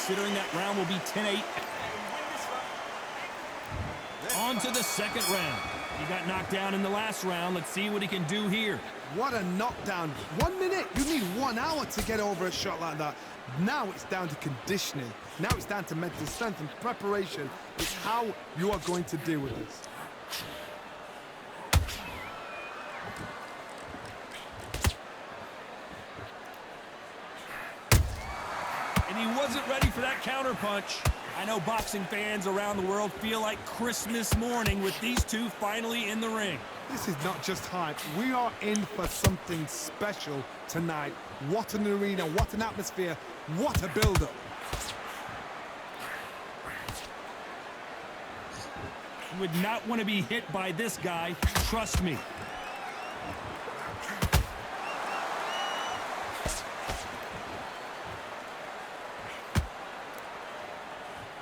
considering that round will be 10-8. On to the second round. He got knocked down in the last round. Let's see what he can do here. What a knockdown. 1 minute. You need 1 hour to get over a shot like that. Now it's down to conditioning. Now it's down to mental strength and preparation. It's how you are going to deal with this. And he wasn't ready for that counterpunch. I know boxing fans around the world feel like Christmas morning with these two finally in the ring. This is not just hype. We are in for something special tonight. What an arena, what an atmosphere, what a build-up. You would not want to be hit by this guy, trust me.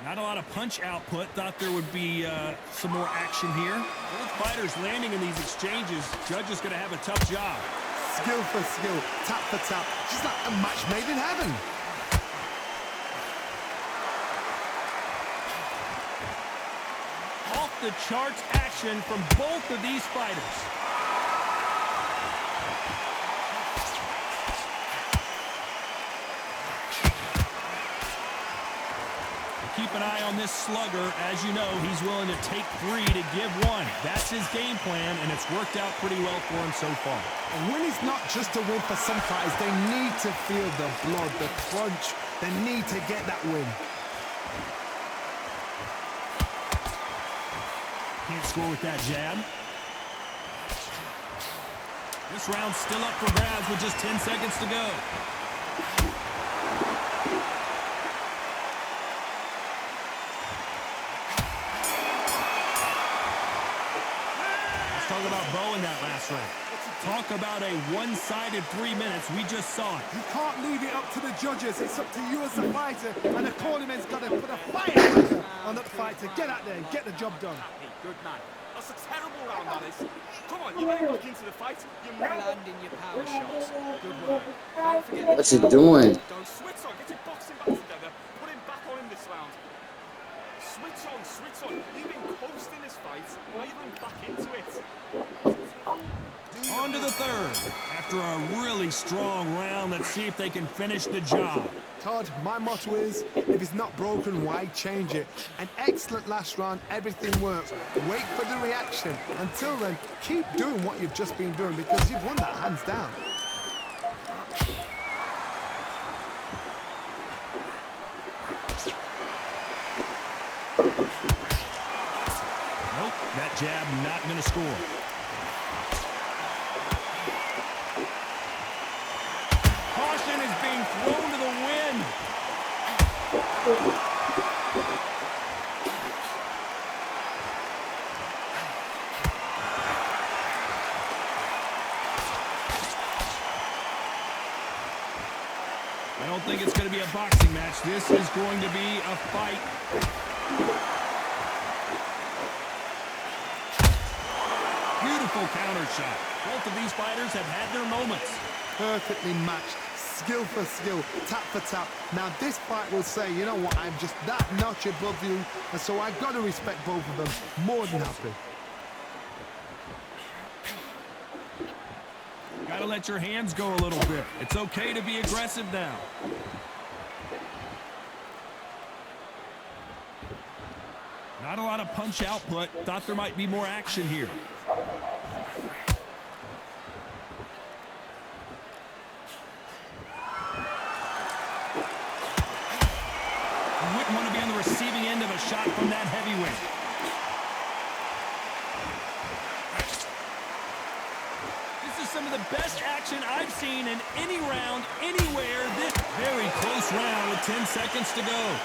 Not a lot of punch output. Thought there would be some more action here. Both fighters landing in these exchanges. Judge is going to have a tough job. Skill for skill, tap for tap. Just like a match made in heaven. Off the charts action from both of these fighters. Keep an eye on this slugger. As you know, he's willing to take 3 to give 1. That's his game plan, and it's worked out pretty well for him so far. A win is not just a win for some fighters. They need to feel the blood, the crunch. They need to get that win. Can't score with that jab. This round's still up for grabs with just 10 seconds to go. Talk about Bo in that last round. Talk about a one-sided 3 minutes. We just saw it. You can't leave it up to the judges. It's up to you as a fighter. And the cornerman's got to put a fire on that fighter. Get out there and get the job done. Good man. That's a terrible round, that is. Come on, you better look into the fight. You're landing your power shots. Good work. Don't forget. What's he doing? Don't switch on. Get your boxing back together. Put him back on him this round. Switch on, switch on. You've been coasting this fight. Now you've been back into it. On to the third. After a really strong round, let's see if they can finish the job. Todd, my motto is, if it's not broken, why change it? An excellent last round, everything works. Wait for the reaction. Until then, keep doing what you've just been doing because you've won that hands down. Nope, that jab not going to score. Caution is being thrown to the wind. I don't think it's going to be a boxing match. This is going to be a fight. Beautiful counter shot. Both of these fighters have had their moments. Perfectly matched, skill for skill, tap for tap. Now this fight will say, you know what, I'm just that notch above you, and so I've got to respect both of them. More than happy. Gotta let your hands go a little bit. It's okay to be aggressive now. Not a lot of punch output. Thought there might be more action here. You wouldn't want to be on the receiving end of a shot from that heavyweight. This is some of the best action I've seen in any round, anywhere. This very close round with 10 seconds to go.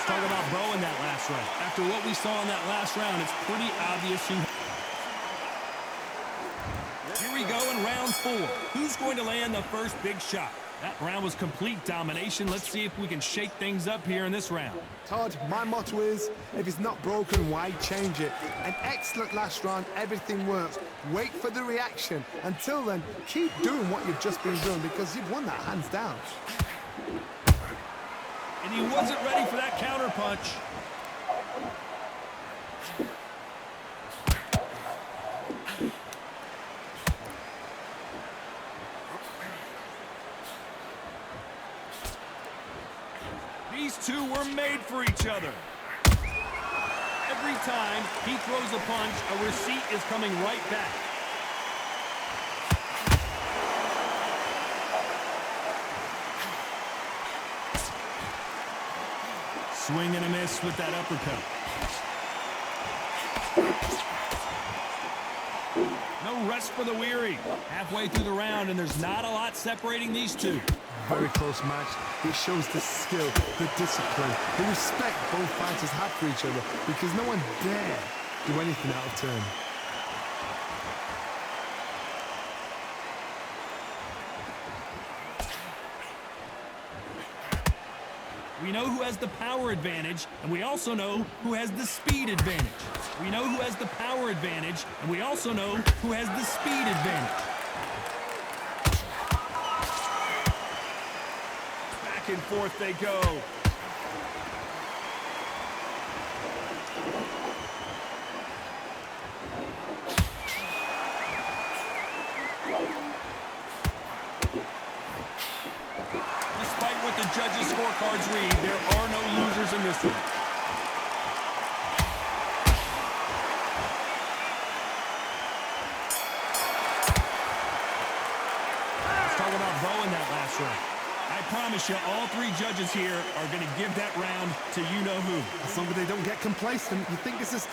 Talk about Bo in that last round. After what we saw in that last round, it's pretty obvious who... Here we go in round 4. Who's going to land the first big shot? That round was complete domination. Let's see if we can shake things up here in this round. Todd, my motto is, if it's not broken, why change it? An excellent last round, everything works. Wait for the reaction. Until then, keep doing what you've just been doing because you've won that hands down. And he wasn't ready for that counter punch. These two were made for each other. Every time he throws a punch, a receipt is coming right back. Swing and a miss with that uppercut. No rest for the weary. Halfway through the round, and there's not a lot separating these two. Very close match. It shows the skill, the discipline, the respect both fighters have for each other because no one dare do anything out of turn. We know who has the power advantage, and we also know who has the speed advantage. We know who has the power advantage, and we also know who has the speed advantage. Back and forth they go. Despite what the judges' scorecards read, there are no losers in this one. Let's talk about Bo in that last round. I promise you, all three judges here are going to give that round to you-know-who. As long as they don't get complacent, you think this is...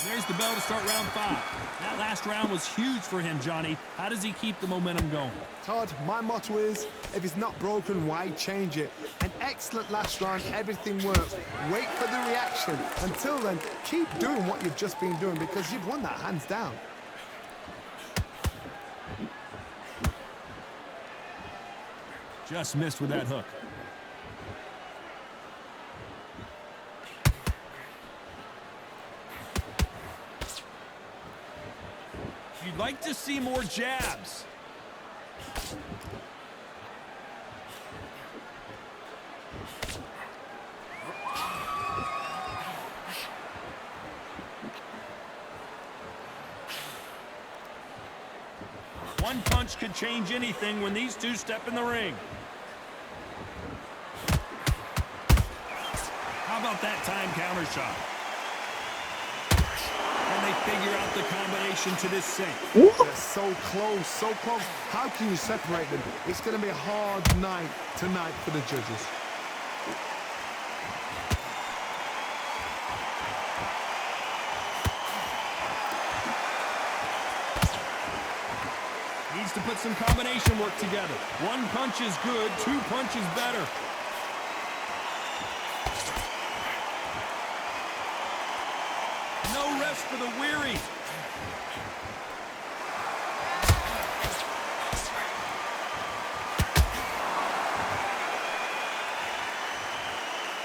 There's the bell to start round 5. That last round was huge for him, Johnny. How does he keep the momentum going? Todd, my motto is, if it's not broken, why change it? An excellent last round, everything works. Wait for the reaction. Until then, keep doing what you've just been doing because you've won that hands down. Just missed with that hook. You'd like to see more jabs. One punch could change anything when these two step in the ring. How about that time counter shot? And they figure out the combination to this sink. They're so close, so close. How can you separate them? It's going to be a hard night tonight for the judges. Needs to put some combination work together. One punch is good, 2 punches better. No rest for the weary.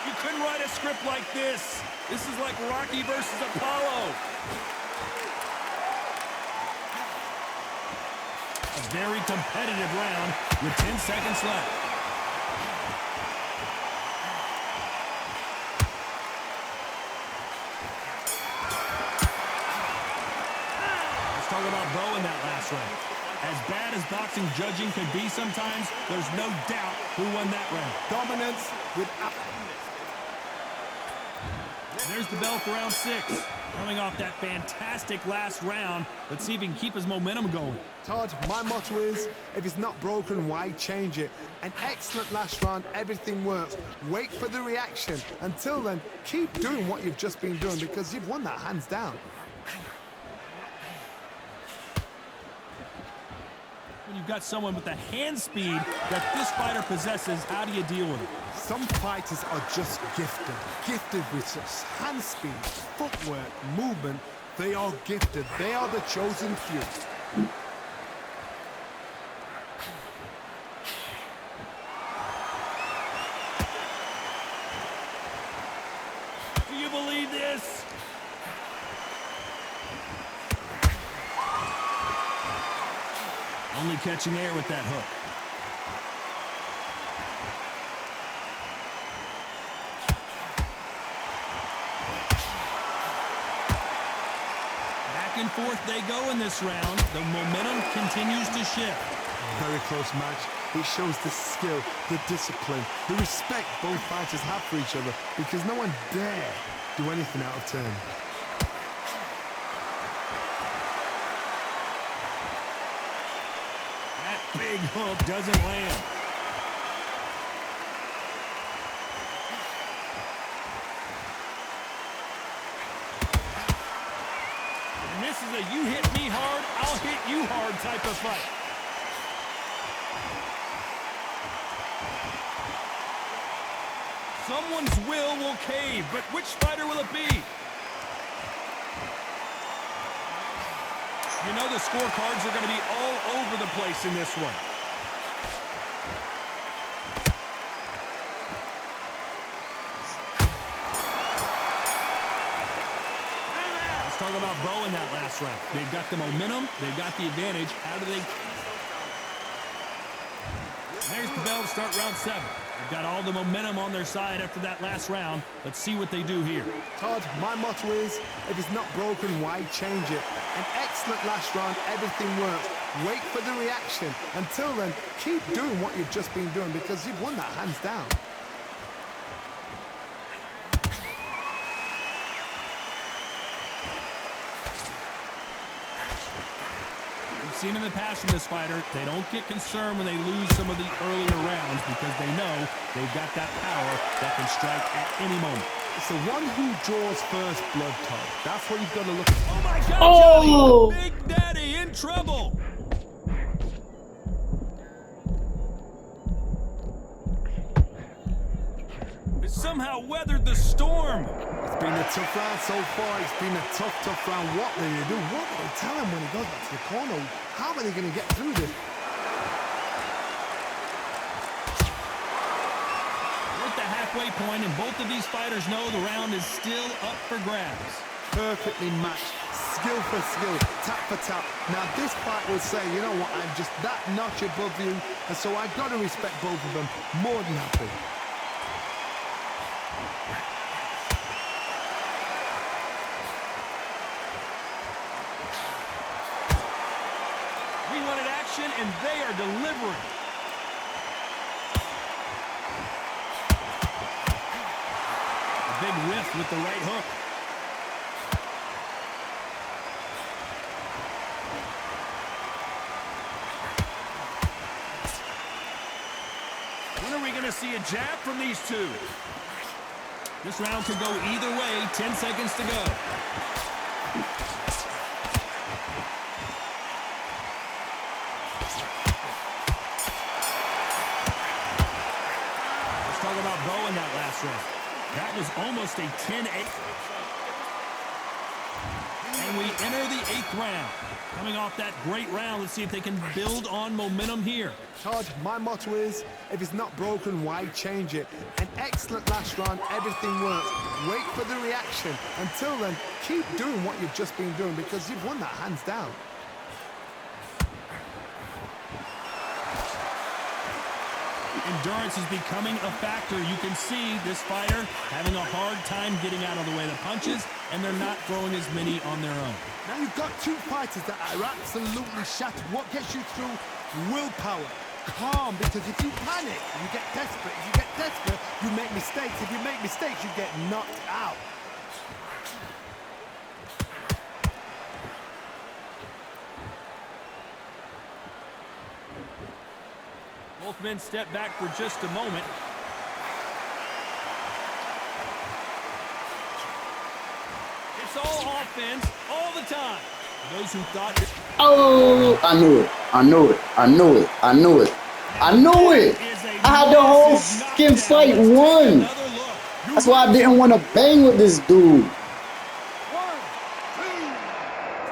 You couldn't write a script like this. This is like Rocky versus Apollo. A very competitive round with 10 seconds left. Let's talk about Bo in that last round. As bad as boxing judging can be sometimes, there's no doubt who won that round. Dominance with... There's the bell for round 6. Coming off that fantastic last round, let's see if he can keep his momentum going. Todd, my motto is, if it's not broken, why change it? An excellent last round, everything works. Wait for the reaction. Until then, keep doing what you've just been doing because you've won that hands down. When you've got someone with the hand speed that this fighter possesses, how do you deal with it? Some fighters are just gifted with such hand speed, footwork, movement. They are gifted. They are the chosen few. finally catching air with that hook. Back and forth they go in this round. The momentum continues to shift. Very close match. It shows the skill, the discipline, the respect both fighters have for each other because no one dare do anything out of turn. That big hook doesn't land. And this is a you hit me hard, I'll hit you hard type of fight. Someone's will cave, but which fighter will it be? You know the scorecards are going to be all over the place in this one. Let's talk about Bo in that last round. They've got the momentum. They've got the advantage. How do they... There's the bell to start round 7. They've got all the momentum on their side after that last round. Let's see what they do here. Todd, my motto is, if it's not broken, why change it? An excellent last round, everything works. Wait for the reaction. Until then, keep doing what you've just been doing because you've won that hands down. Seen in the past from this fighter, they don't get concerned when they lose some of the earlier rounds because they know they've got that power that can strike at any moment. It's the one who draws first blood, Todd. That's what you've got to look at. Oh my God, Oh! Johnny! Big Daddy in trouble! It somehow weathered the storm. It's been a tough round so far. It's been a tough round. What do they do? What do they tell him when he goes back to the corner? How are they going to get through this? We're at the halfway point, and both of these fighters know the round is still up for grabs. Perfectly matched. Skill for skill. Tap for tap. Now this fight will say, you know what, I'm just that notch above you. And so I've got to respect both of them. More than happy. And they are delivering. A big whiff with the right hook. When are we going to see a jab from these two? This round could go either way. 10 seconds to go. In that last round. That was almost a 10-8. And we enter the 8th round. Coming off that great round, let's see if they can build on momentum here. Todd, my motto is, if it's not broken, why change it? An excellent last round, everything works. Wait for the reaction. Until then, keep doing what you've just been doing because you've won that hands down. Endurance is becoming a factor. You can see this fighter having a hard time getting out of the way of the punches, and they're not throwing as many on their own. Now you've got two fighters that are absolutely shattered. What gets you through? Willpower. Calm, because if you panic, you get desperate. If you get desperate, you make mistakes. If you make mistakes, you get knocked out. Both men step back for just a moment. It's all offense all the time. Those who thought... Oh, I knew it. I knew it. I knew it. I knew it. I knew it. I had the whole fucking fight won. That's why I didn't want to bang with this dude. 1, 2,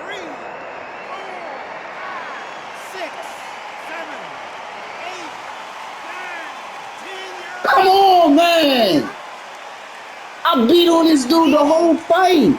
3, 4, 5, 6, 7, 8, 9, 10. Come on, man. I beat on this dude the whole fight.